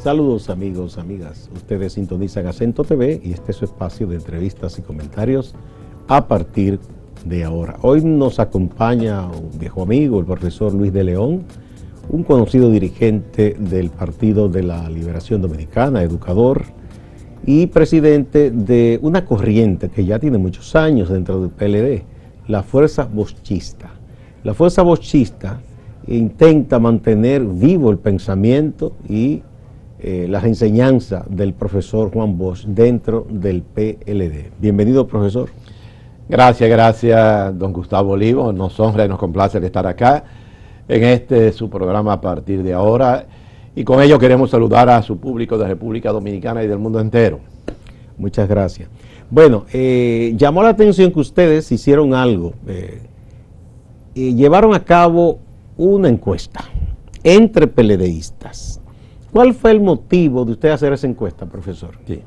Saludos amigos, amigas. Ustedes sintonizan Acento TV y este es su espacio de entrevistas y comentarios a partir de ahora. Hoy nos acompaña un viejo amigo, el profesor Luis de León, un conocido dirigente del Partido de la Liberación Dominicana, educador y presidente de una corriente que ya tiene muchos años dentro del PLD, la Fuerza Boschista. La Fuerza Boschista intenta mantener vivo el pensamiento y las enseñanzas del profesor Juan Bosch dentro del PLD. Bienvenido, profesor. Gracias, don Gustavo Olivo. Nos honra y nos complace el estar acá en su programa a partir de ahora. Y con ello queremos saludar a su público de República Dominicana y del mundo entero. Muchas gracias. Bueno, llamó la atención que ustedes hicieron algo. Llevaron a cabo una encuesta entre PLDistas. ¿Cuál fue el motivo de usted hacer esa encuesta, profesor? Sí.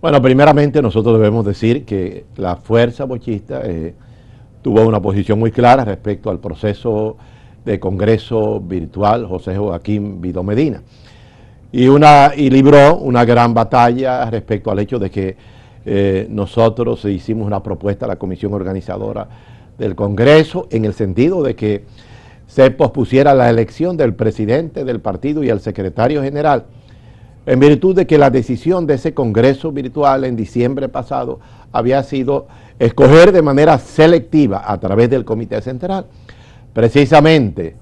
Bueno, primeramente nosotros debemos decir que la Fuerza Boschista tuvo una posición muy clara respecto al proceso de Congreso virtual José Joaquín Vidó Medina y libró una gran batalla respecto al hecho de que nosotros hicimos una propuesta a la comisión organizadora del Congreso en el sentido de que se pospusiera la elección del presidente del partido y el secretario general, en virtud de que la decisión de ese Congreso virtual en diciembre pasado había sido escoger de manera selectiva a través del Comité Central, precisamente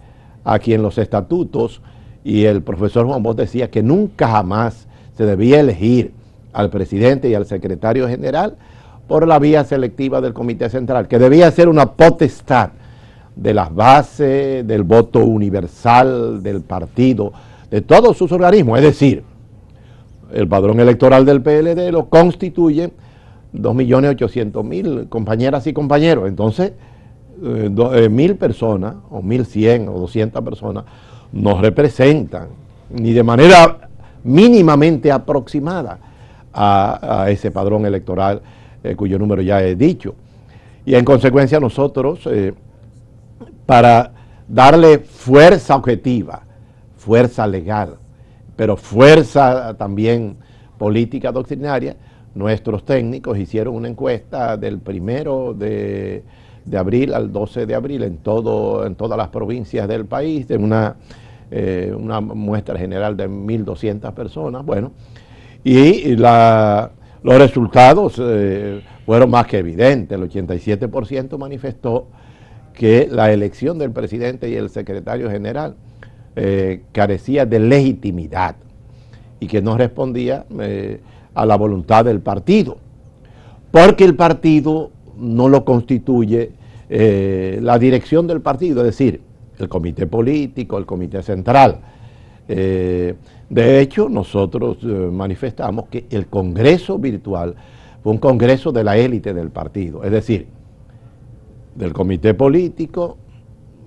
a quien los estatutos y el profesor Juan Bosch decía que nunca jamás se debía elegir al presidente y al secretario general por la vía selectiva del Comité Central, que debía ser una potestad de las bases del voto universal del partido, de todos sus organismos, es decir, el padrón electoral del PLD lo constituyen 2.800.000 compañeras y compañeros. Entonces, 1.000 personas, o 1.100 o 200 personas, no representan ni de manera mínimamente aproximada a ese padrón electoral cuyo número ya he dicho. Y en consecuencia nosotros, para darle fuerza objetiva, fuerza legal, pero fuerza también política doctrinaria, nuestros técnicos hicieron una encuesta del 1 de abril al 12 de abril en todas las provincias del país, de una muestra general de 1.200 personas, bueno, y los resultados fueron más que evidentes. El 87% manifestó que la elección del presidente y el secretario general carecía de legitimidad y que no respondía a la voluntad del partido, porque el partido no lo constituye la dirección del partido, es decir, el comité político, el comité central. De hecho, nosotros manifestamos que el Congreso virtual fue un congreso de la élite del partido, es decir, del comité político,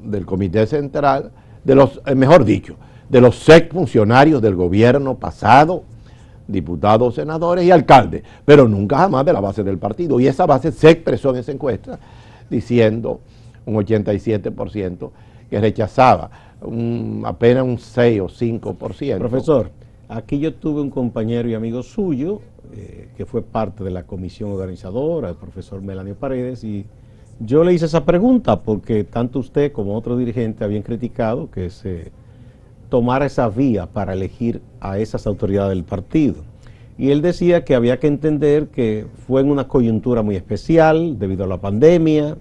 del comité central, de los, mejor dicho, de los exfuncionarios del gobierno pasado, diputados, senadores y alcaldes, pero nunca jamás de la base del partido. Y esa base se expresó en esa encuesta diciendo un 87% que rechazaba, apenas un 6 o 5%. Profesor, aquí yo tuve un compañero y amigo suyo que fue parte de la comisión organizadora, el profesor Melanio Paredes, y yo le hice esa pregunta porque tanto usted como otro dirigente habían criticado que se tomara esa vía para elegir a esas autoridades del partido. Y él decía que había que entender que fue en una coyuntura muy especial debido a la pandemia,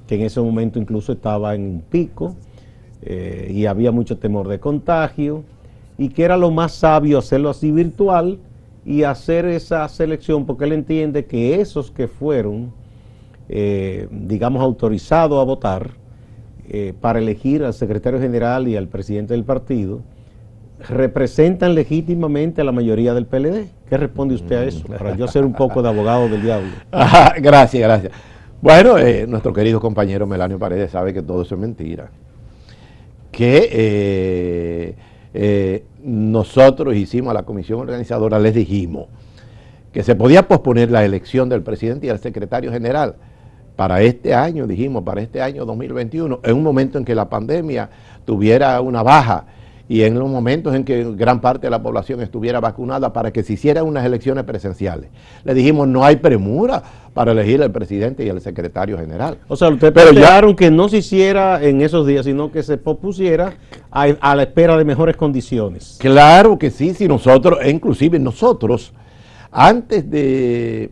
que en ese momento incluso estaba en un pico y había mucho temor de contagio, y que era lo más sabio hacerlo así virtual y hacer esa selección porque él entiende que esos que fueron digamos, autorizado a votar para elegir al secretario general y al presidente del partido, representan legítimamente a la mayoría del PLD. ¿Qué responde usted a eso? Para yo ser un poco de abogado del diablo. Gracias. Bueno, nuestro querido compañero Melanio Paredes sabe que todo eso es mentira. Que nosotros hicimos a la comisión organizadora, les dijimos que se podía posponer la elección del presidente y del secretario general para este año, dijimos, para este año 2021, en un momento en que la pandemia tuviera una baja y en los momentos en que gran parte de la población estuviera vacunada para que se hicieran unas elecciones presenciales. Le dijimos, no hay premura para elegir al presidente y al secretario general. O sea, ustedes plantearon que no se hiciera en esos días, sino que se pospusiera a la espera de mejores condiciones. Claro que sí, si nosotros, inclusive nosotros, antes de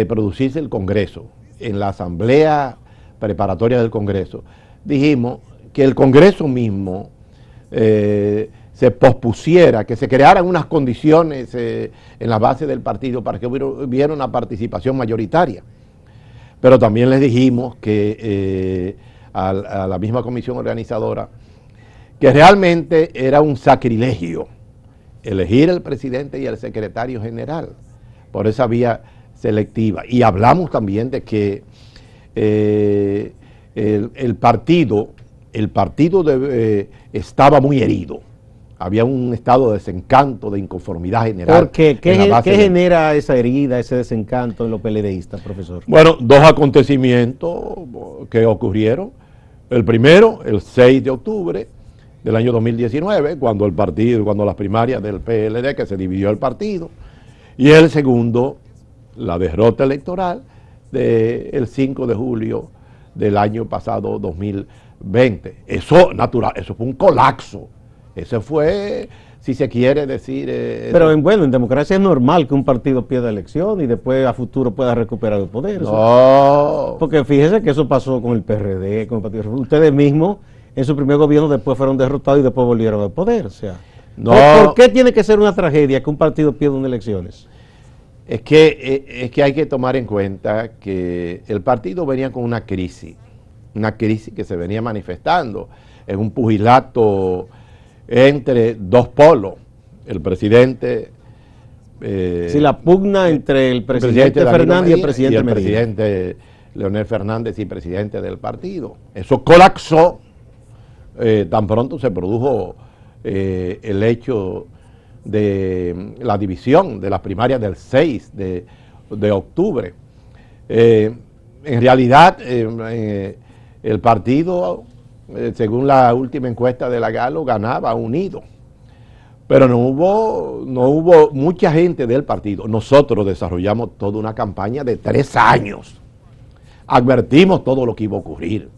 producirse el Congreso, en la asamblea preparatoria del Congreso, dijimos que el Congreso mismo se pospusiera, que se crearan unas condiciones en la base del partido para que hubiera una participación mayoritaria. Pero también les dijimos que a la misma comisión organizadora que realmente era un sacrilegio elegir el presidente y el secretario general por esa vía selectiva. Y hablamos también de que el partido estaba muy herido. Había un estado de desencanto, de inconformidad general. ¿Por qué? ¿Qué genera esa herida, ese desencanto en los PLDistas, profesor? Bueno, dos acontecimientos que ocurrieron. El primero, el 6 de octubre del año 2019, cuando las primarias del PLD, que se dividió el partido. Y el segundo, la derrota electoral del 5 de julio del año pasado, 2020. Eso fue un colapso. Ese fue, si se quiere decir... Pero en democracia es normal que un partido pierda elección y después a futuro pueda recuperar el poder. No. Porque fíjese que eso pasó con el PRD, con el Partido Reformista. Ustedes mismos en su primer gobierno después fueron derrotados y después volvieron al poder. O sea, no. ¿Por qué tiene que ser una tragedia que un partido pierda unas elecciones? Es que hay que tomar en cuenta que el partido venía con una crisis que se venía manifestando en un pugilato entre dos polos, el presidente... la pugna entre el presidente Fernández y el presidente Medina. Presidente Leonel Fernández y presidente del partido. Eso colapsó tan pronto se produjo el hecho de la división de las primarias del 6 de octubre. En realidad, el partido, según la última encuesta de la Galo, ganaba unido. Pero no hubo mucha gente del partido. Nosotros desarrollamos toda una campaña de 3 años. Advertimos todo lo que iba a ocurrir.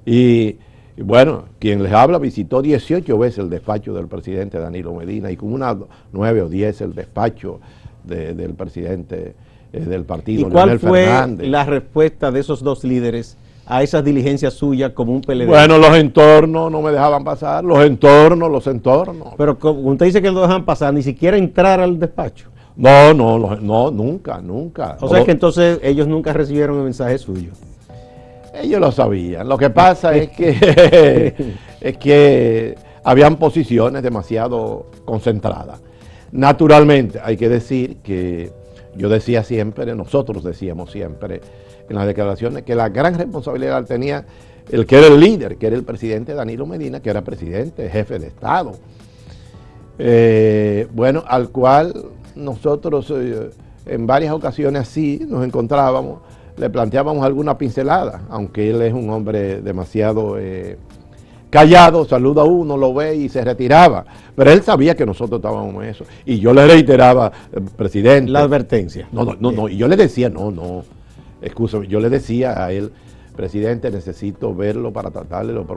Y bueno, quien les habla visitó 18 veces el despacho del presidente Danilo Medina y como unas 9 o 10 el despacho del presidente del partido, ¿Y cuál Leonel fue Fernández. La respuesta de esos dos líderes a esas diligencias suyas como un PLD? Bueno, los entornos no me dejaban pasar, los entornos. Pero usted dice que no dejan pasar, ni siquiera entrar al despacho. No, nunca. O sea que entonces ellos nunca recibieron el mensaje suyo. Ellos lo sabían. Lo que pasa es que habían posiciones demasiado concentradas. Naturalmente, hay que decir que nosotros decíamos siempre en las declaraciones que la gran responsabilidad tenía el que era el líder, que era el presidente Danilo Medina, que era presidente, jefe de Estado. Bueno, al cual nosotros en varias ocasiones así nos encontrábamos, le planteábamos alguna pincelada, aunque él es un hombre demasiado callado, saluda a uno, lo ve y se retiraba. Pero él sabía que nosotros estábamos en eso. Y yo le reiteraba, presidente. La advertencia. No, y yo le decía, excúsame, yo le decía a él, presidente, necesito verlo para tratarle unos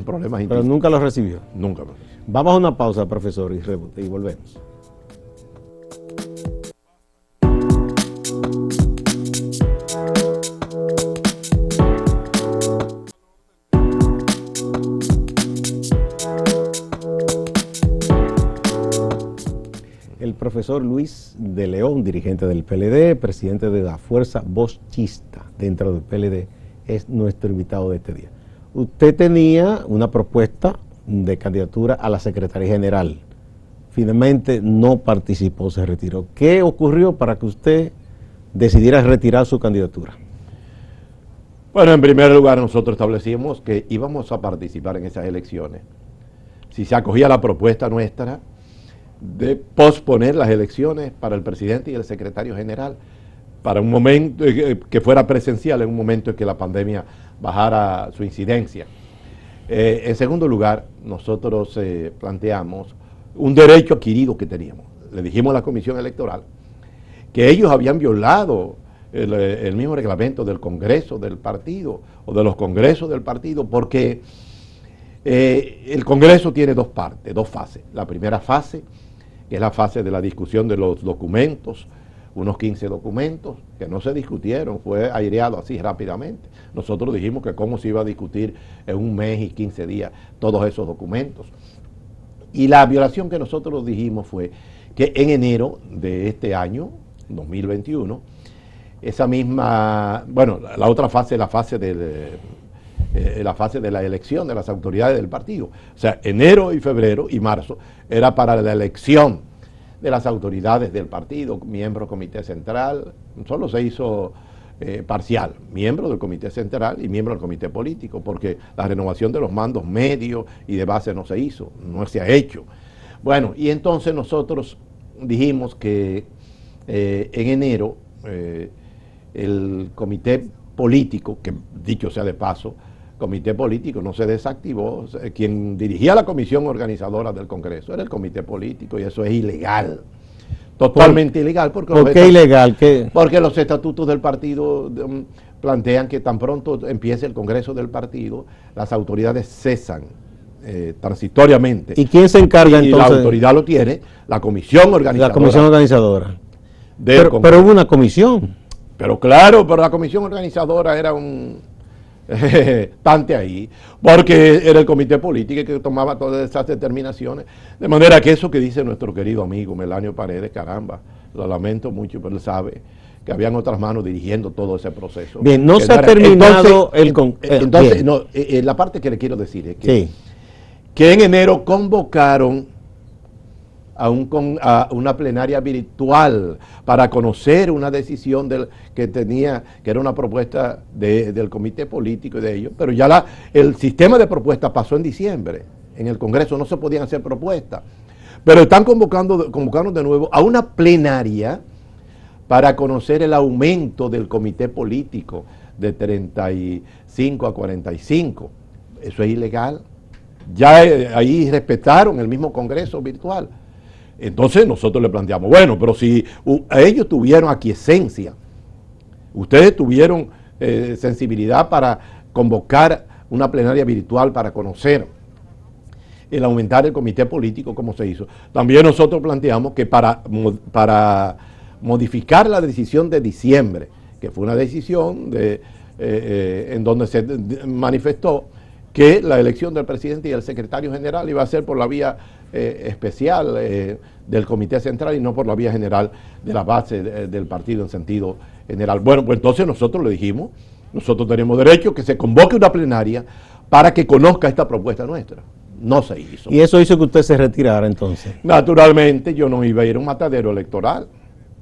problemas. Pero nunca lo recibió. Nunca. Vamos a una pausa, profesor, y volvemos. El profesor Luis de León, dirigente del PLD, presidente de la Fuerza Boschista dentro del PLD, es nuestro invitado de este día. Usted tenía una propuesta de candidatura a la Secretaría General. Finalmente no participó, se retiró. ¿Qué ocurrió para que usted decidiera retirar su candidatura? Bueno, en primer lugar nosotros establecimos que íbamos a participar en esas elecciones. Si se acogía la propuesta nuestra de posponer las elecciones para el presidente y el secretario general para un momento que fuera presencial, en un momento en que la pandemia bajara su incidencia. En segundo lugar, nosotros planteamos un derecho adquirido que teníamos. Le dijimos a la Comisión Electoral que ellos habían violado el mismo reglamento del Congreso del partido o de los congresos del partido, porque el Congreso tiene dos partes, dos fases. La primera fase, que es la fase de la discusión de los documentos, unos 15 documentos que no se discutieron, fue aireado así rápidamente. Nosotros dijimos que cómo se iba a discutir en un mes y 15 días todos esos documentos. Y la violación que nosotros dijimos fue que en enero de este año, 2021, esa misma, bueno, la otra fase, la fase de la elección de las autoridades del partido. O sea, enero y febrero y marzo era para la elección de las autoridades del partido, miembro del comité central, solo se hizo parcial, miembro del comité central y miembro del comité político, porque la renovación de los mandos medios y de base no se hizo, no se ha hecho. Bueno, y entonces nosotros dijimos que en enero el comité político, que dicho sea de paso, comité político no se desactivó, quien dirigía la comisión organizadora del Congreso era el comité político y eso es ilegal, totalmente ilegal. ¿Por qué ilegal? Porque los estatutos del partido plantean que tan pronto empiece el Congreso del partido, las autoridades cesan transitoriamente. ¿Y quién se encarga entonces? La autoridad lo tiene, la comisión organizadora. La comisión organizadora. Pero hubo una comisión. Pero claro, pero la comisión organizadora era un tante ahí, porque era el comité político que tomaba todas esas determinaciones, de manera que eso que dice nuestro querido amigo Melanio Paredes, caramba, lo lamento mucho, pero él sabe que habían otras manos dirigiendo todo ese proceso. Bien, no se ha terminado entonces la parte que le quiero decir es que en enero convocaron a una plenaria virtual para conocer una decisión que era una propuesta del comité político y de ellos, pero ya el sistema de propuestas pasó en diciembre, en el Congreso no se podían hacer propuestas, pero están convocando de nuevo a una plenaria para conocer el aumento del comité político de 35 a 45, eso es ilegal, ya ahí respetaron el mismo Congreso virtual. Entonces nosotros le planteamos, bueno, pero si ellos tuvieron aquiescencia, ustedes tuvieron sensibilidad para convocar una plenaria virtual para conocer el aumentar el comité político como se hizo. También nosotros planteamos que para modificar la decisión de diciembre, que fue una decisión en donde se manifestó que la elección del presidente y el secretario general iba a ser por la vía especial del comité central y no por la vía general de la base del partido en sentido general. Bueno, pues entonces nosotros le dijimos, nosotros tenemos derecho que se convoque una plenaria para que conozca esta propuesta nuestra. No se hizo. ¿Y eso hizo que usted se retirara entonces? Naturalmente yo no iba a ir a un matadero electoral,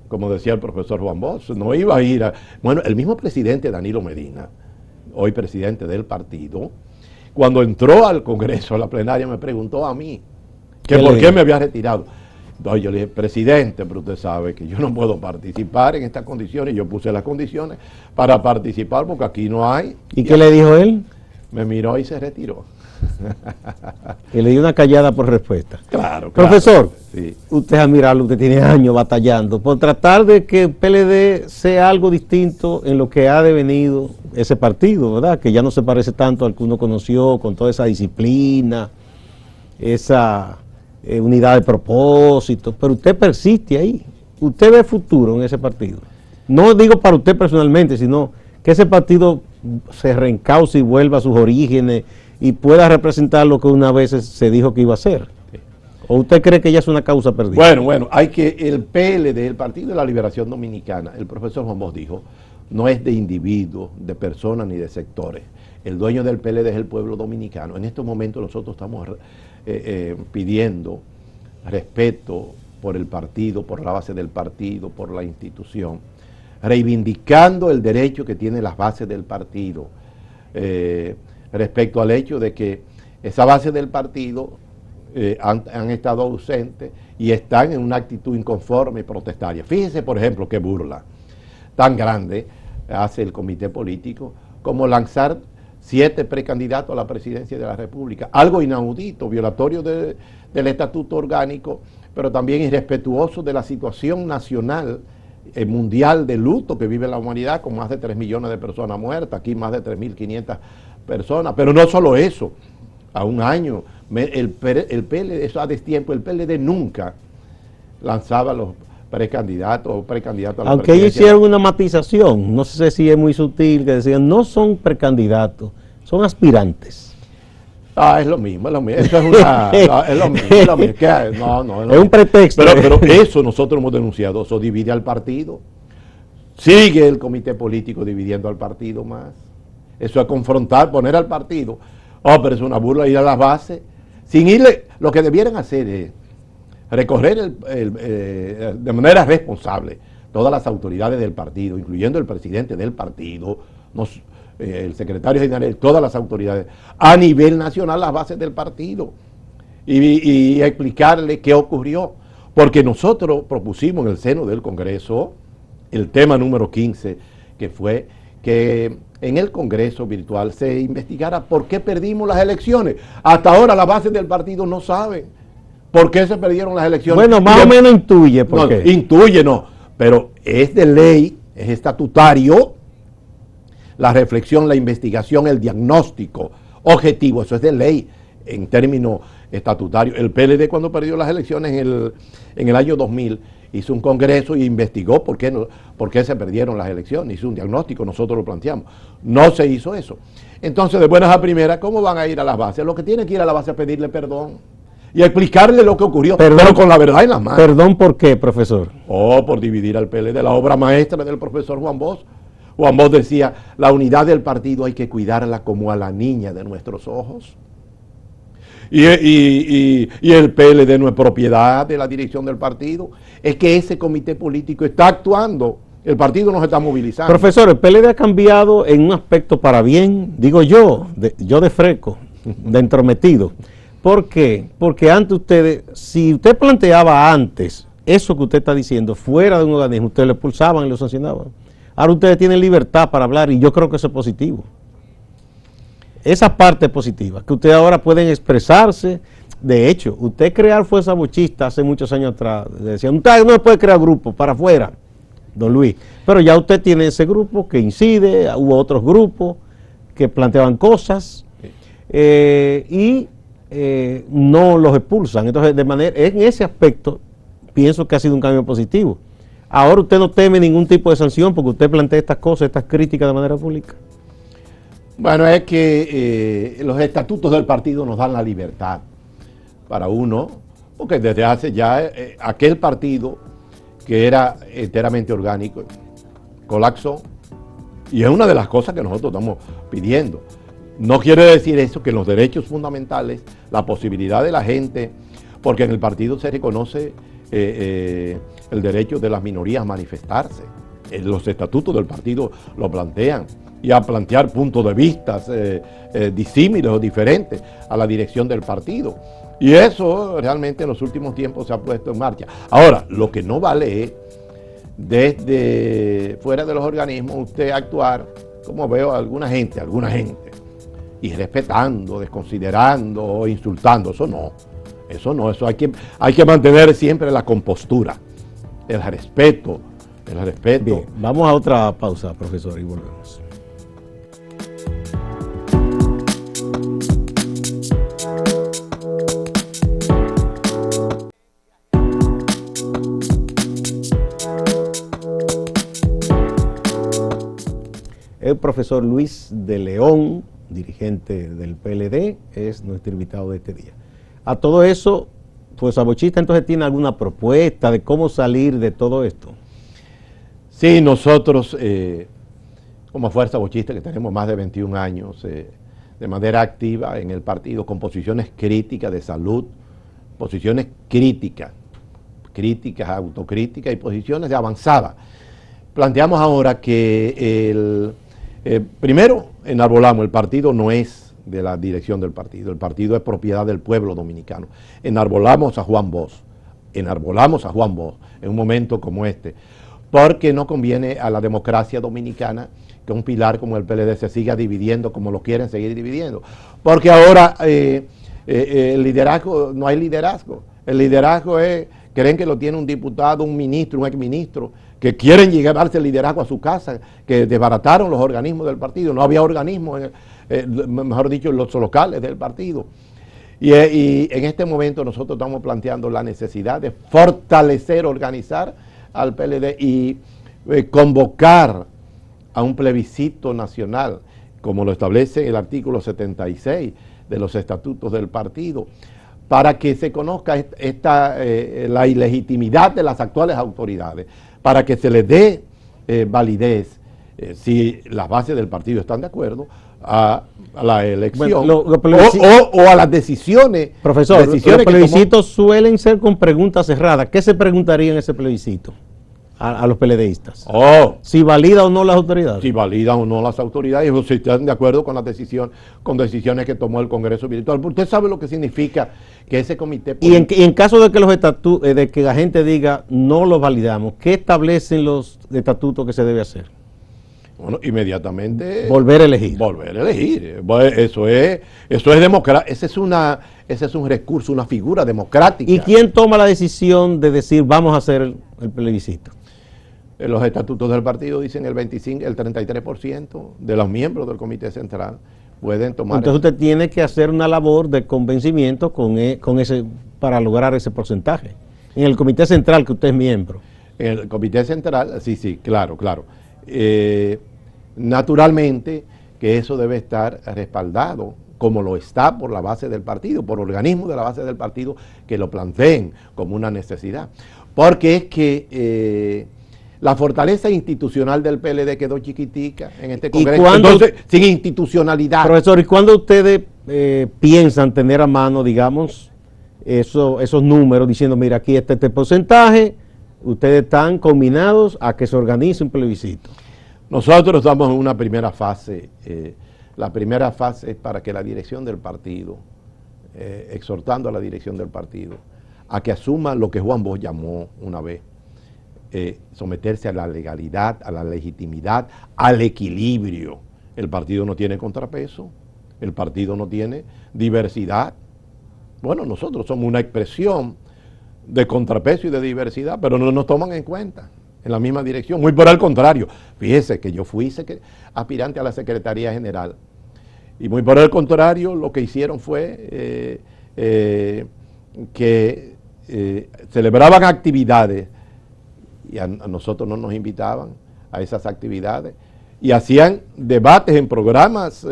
como decía el profesor Juan Bosch, no iba a ir a... Bueno, el mismo presidente Danilo Medina, hoy presidente del partido, cuando entró al Congreso, a la plenaria, me preguntó a mí que por qué me había retirado. Entonces yo le dije, presidente, pero usted sabe que yo no puedo participar en estas condiciones. Yo puse las condiciones para participar porque aquí no hay. ¿Y qué le dijo él? Me miró y se retiró. Y le dio una callada por respuesta. Claro. Profesor, sí. Usted es admirable, usted tiene años batallando por tratar de que el PLD sea algo distinto en lo que ha devenido ese partido, ¿verdad? Que ya no se parece tanto al que uno conoció, con toda esa disciplina, esa unidad de propósito, pero usted persiste ahí. Usted ve futuro en ese partido. No digo para usted personalmente, sino que ese partido se reencauce y vuelva a sus orígenes y pueda representar lo que una vez se dijo que iba a ser. ¿O usted cree que ya es una causa perdida? Bueno, hay que el PLD, el Partido de la Liberación Dominicana, el profesor Juan Bosch dijo, no es de individuos, de personas ni de sectores. El dueño del PLD es el pueblo dominicano. En estos momentos nosotros estamos pidiendo respeto por el partido, por la base del partido, por la institución, reivindicando el derecho que tienen las bases del partido, respecto al hecho de que esa base del partido han estado ausentes y están en una actitud inconforme y protestaria. Fíjense, por ejemplo, qué burla tan grande hace el comité político como lanzar 7 precandidatos a la presidencia de la República. Algo inaudito, violatorio del estatuto orgánico, pero también irrespetuoso de la situación nacional, mundial de luto que vive la humanidad, con más de 3 millones de personas muertas, aquí más de 3.500 personas. Pero no solo eso, a un año, el PLD, eso a destiempo, el PLD nunca lanzaba los precandidatos o precandidatos a la Aunque ellos presidencia. hicieron una matización, no sé si es muy sutil, que decían, no son precandidatos, son aspirantes. Es lo mismo, es lo mismo. Eso es una. No, es lo mismo, es lo mismo. No, Es un pretexto. Pero eso nosotros hemos denunciado. Eso divide al partido. Sigue el comité político dividiendo al partido más. Eso es confrontar, poner al partido. Pero es una burla ir a las bases. Sin irle. Lo que debieran hacer es recorrer de manera responsable todas las autoridades del partido, incluyendo el presidente del partido, el secretario general, todas las autoridades, a nivel nacional, las bases del partido, y explicarle qué ocurrió. Porque nosotros propusimos en el seno del Congreso el tema número 15, que fue que en el Congreso virtual se investigara por qué perdimos las elecciones. Hasta ahora las bases del partido no saben por qué se perdieron las elecciones. Bueno, más o menos intuye por qué. Intuye, no, pero es de ley, es estatutario, la reflexión, la investigación, el diagnóstico objetivo, eso es de ley en términos estatutarios. El PLD, cuando perdió las elecciones en el año 2000, hizo un congreso y investigó por qué se perdieron las elecciones, hizo un diagnóstico, nosotros lo planteamos. No se hizo eso. Entonces, de buenas a primeras, ¿cómo van a ir a las bases? Lo que tienen que ir a la base es pedirle perdón y explicarle lo que ocurrió, pero con la verdad en las manos. ¿Perdón por qué, profesor? Por dividir al PLD, la obra maestra del profesor Juan Bosch. Juan Bosch decía, la unidad del partido hay que cuidarla como a la niña de nuestros ojos. Y el PLD no es propiedad de la dirección del partido. Es que ese comité político está actuando. El partido no se está movilizando. Profesor, el PLD ha cambiado en un aspecto para bien, digo yo de freco, de entrometido. ¿Por qué? Porque antes si usted planteaba antes eso que usted está diciendo fuera de un organismo, ustedes lo expulsaban y lo sancionaban. Ahora ustedes tienen libertad para hablar y yo creo que eso es positivo. Esa parte es positiva, que ustedes ahora pueden expresarse. De hecho, usted crear Fuerza Bochista hace muchos años atrás, decían, usted no puede crear grupos para afuera, don Luis, pero ya usted tiene ese grupo que incide, hubo otros grupos que planteaban cosas y no los expulsan. Entonces, en ese aspecto, pienso que ha sido un cambio positivo. Ahora usted no teme ningún tipo de sanción porque usted plantea estas cosas, estas críticas de manera pública. Bueno, es que los estatutos del partido nos dan la libertad para uno, porque desde hace ya aquel partido que era enteramente orgánico colapsó, y es una de las cosas que nosotros estamos pidiendo. No quiere decir eso que los derechos fundamentales, la posibilidad de la gente, porque en el partido se reconoce el derecho de las minorías a manifestarse. Los estatutos del partido lo plantean, y a plantear puntos de vista disímiles o diferentes a la dirección del partido. Y eso realmente en los últimos tiempos se ha puesto en marcha. Ahora, lo que no vale es desde fuera de los organismos usted actuar, como veo a alguna gente, irrespetando, desconsiderando o insultando. Eso hay que mantener siempre la compostura, el respeto. Bien, vamos a otra pausa, profesor, y volvemos. El profesor Luis de León, dirigente del PLD, es nuestro invitado de este día. A todo eso, Fuerza Bochista entonces tiene alguna propuesta de cómo salir de todo esto. Sí, nosotros como Fuerza Bochista, que tenemos más de 21 años de manera activa en el partido, con posiciones críticas de salud, posiciones críticas, autocríticas y posiciones de avanzada. Planteamos ahora que primero enarbolamos, el partido no es de la dirección del partido, el partido es propiedad del pueblo dominicano. Enarbolamos a Juan Bosch en un momento como este, porque no conviene a la democracia dominicana que un pilar como el PLD se siga dividiendo como lo quieren seguir dividiendo. Porque ahora el liderazgo, no hay liderazgo. El liderazgo es, creen que lo tiene un diputado, un ministro, un exministro, que quieren llevarse el liderazgo a su casa, que desbarataron los organismos del partido. No había organismos, mejor dicho, en los locales del partido. Y en este momento nosotros estamos planteando la necesidad de fortalecer, organizar al PLD y convocar a un plebiscito nacional, como lo establece el artículo 76 de los estatutos del partido, para que se conozca la ilegitimidad de las actuales autoridades, para que se les dé validez, si las bases del partido están de acuerdo, a la elección, bueno, o a las decisiones. Profesor, los plebiscitos suelen ser con preguntas cerradas. ¿Qué se preguntaría en ese plebiscito a los PLDistas? ¿Si valida o no las autoridades? Si validan o no las autoridades, o si están de acuerdo con las decisiones que tomó el Congreso Virtual. Usted sabe lo que significa que ese comité... Y en caso de que los estatutos, de que la gente diga no los validamos, ¿qué establecen los estatutos que se debe hacer? Bueno, inmediatamente... Volver a elegir. Volver a elegir. Eso es democracia. Ese es un recurso, una figura democrática. ¿Y quién toma la decisión de decir vamos a hacer el plebiscito? Los estatutos del partido dicen el 33% de los miembros del Comité Central pueden tomar... Entonces usted tiene que hacer una labor de convencimiento para lograr ese porcentaje. En el Comité Central que usted es miembro. En el Comité Central, sí, claro. Naturalmente que eso debe estar respaldado, como lo está por la base del partido, por organismos de la base del partido que lo planteen como una necesidad. Porque es que la fortaleza institucional del PLD quedó chiquitica en este Congreso. Entonces, sin institucionalidad. Profesor, ¿y cuándo ustedes piensan tener a mano, digamos, esos números diciendo, mira, aquí está este porcentaje, ustedes están combinados a que se organice un plebiscito? Nosotros estamos en una primera fase. La primera fase es para que la dirección del partido, exhortando a la dirección del partido, a que asuma lo que Juan Bosch llamó una vez, someterse a la legalidad, a la legitimidad, al equilibrio. El partido no tiene contrapeso, el partido no tiene diversidad. Bueno, nosotros somos una expresión de contrapeso y de diversidad, pero no nos toman en cuenta en la misma dirección. Muy por el contrario, fíjese que yo fui aspirante a la Secretaría General y muy por el contrario lo que hicieron fue que celebraban actividades y a nosotros no nos invitaban a esas actividades y hacían debates en programas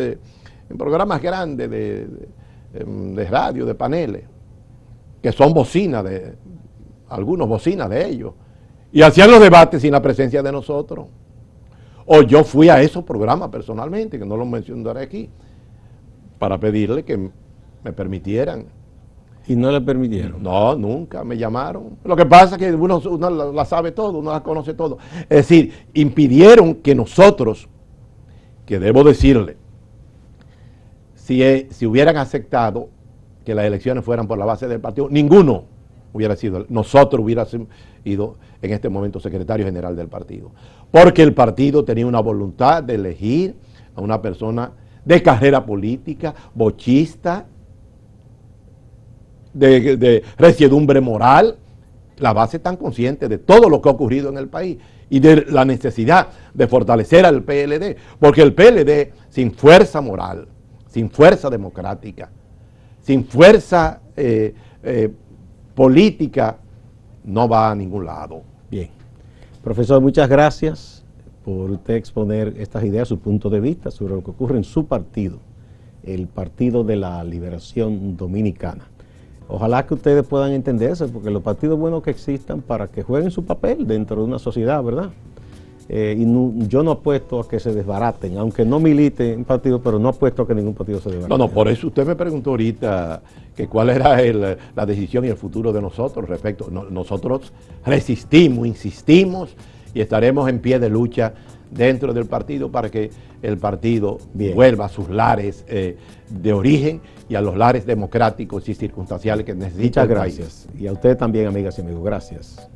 grandes de radio, de paneles, que son algunos bocinas de ellos, y hacían los debates sin la presencia de nosotros. O yo fui a esos programas personalmente, que no los mencionaré aquí, para pedirle que me permitieran. ¿Y no le permitieron? No, nunca me llamaron. Lo que pasa es que uno la sabe todo, uno la conoce todo. Es decir, impidieron que nosotros, que debo decirle, si hubieran aceptado que las elecciones fueran por la base del partido, ninguno hubiera sido, nosotros hubiéramos ido en este momento secretario general del partido, porque el partido tenía una voluntad de elegir a una persona de carrera política, bochista, de resiedumbre moral. La base tan consciente de todo lo que ha ocurrido en el país y de la necesidad de fortalecer al PLD, porque el PLD sin fuerza moral, sin fuerza democrática, sin fuerza política, no va a ningún lado. Bien. Profesor, muchas gracias por usted exponer estas ideas, su punto de vista sobre lo que ocurre en su partido, el Partido de la Liberación Dominicana. Ojalá que ustedes puedan entenderse, porque los partidos buenos que existan para que jueguen su papel dentro de una sociedad, ¿verdad? Yo no apuesto a que se desbaraten, aunque no milite en partido, pero no apuesto a que ningún partido se desbarate. No, por eso usted me preguntó ahorita que cuál era la decisión y el futuro de nosotros respecto. Nosotros resistimos, insistimos y estaremos en pie de lucha dentro del partido para que el partido vuelva a sus lares de origen y a los lares democráticos y circunstanciales que necesita el país. Muchas gracias. Y a usted también, amigas y amigos. Gracias.